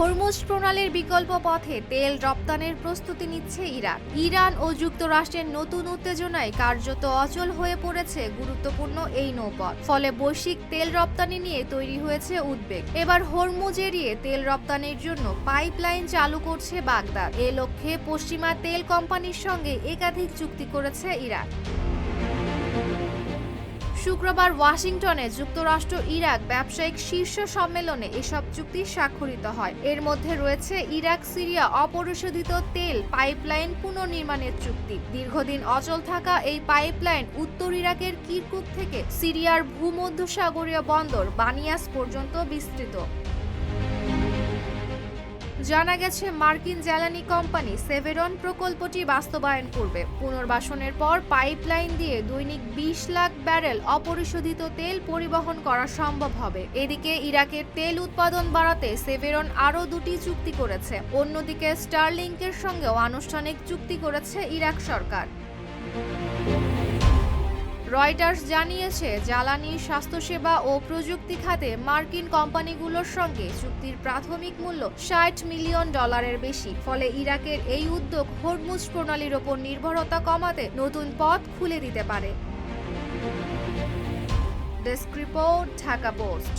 Hormuz প্রণালীর বিকল্প পথে তেল রপ্তানির প্রস্তুতি নিচ্ছে ইরান। ইরান ও যুক্তরাষ্ট্রের নতুন উত্তেজনায় কার্যত অচল হয়ে পড়েছে গুরুত্বপূর্ণ এই নৌপথ। ফলে বৈশ্বিক তেল রপ্তানি নিয়ে তৈরি হয়েছে উদ্বেগ। এবার হরমুজ এরিয়ে তেল রপ্তানির জন্য পাইপলাইন চালু করছে বাগদাদ। এ লক্ষ্যে পশ্চিমা তেল কোম্পানির সঙ্গে একাধিক চুক্তি করেছে ইরান। শুক্রবার ওয়াশিংটনে যুক্তরাষ্ট্র ইরাক ব্যবসায়িক শীর্ষ সম্মেলনে এসব চুক্তি স্বাক্ষরিত হয়। এর মধ্যে রয়েছে ইরাক সিরিয়া অপরিশোধিত তেল পাইপলাইন পুনর্নির্মাণের চুক্তি। দীর্ঘদিন অচল থাকা এই পাইপলাইন উত্তর ইরাকের কিরকুক থেকে সিরিয়ার ভূমধ্যসাগরীয় বন্দর বানিয়াস পর্যন্ত বিস্তৃত। জানা গেছে, মার্কিন জ্বালানি কোম্পানি সেভেরন প্রকল্পটি বাস্তবায়ন করবে। পুনর্বাসনের পর পাইপলাইন দিয়ে দৈনিক 20 লাখ ব্যারেল অপরিশোধিত তেল পরিবহন করা সম্ভব হবে। এদিকে ইরাকের তেল উৎপাদন বাড়াতে সেভেরন আরও 2টি চুক্তি করেছে। অন্যদিকে স্টারলিংকের সঙ্গেও আনুষ্ঠানিক চুক্তি করেছে ইরাক সরকার। রয়টার্স জানিয়েছে, জ্বালানি, স্বাস্থ্যসেবা ও প্রযুক্তি খাতে মার্কিন কোম্পানিগুলোর সঙ্গে চুক্তির প্রাথমিক মূল্য $60 মিলিয়ন বেশি। ফলে ইরাকের এই উদ্যোগ হরমুজ প্রণালীর ওপর নির্ভরতা কমাতে নতুন পথ খুলে দিতে পারে। Desk report, Dhaka post.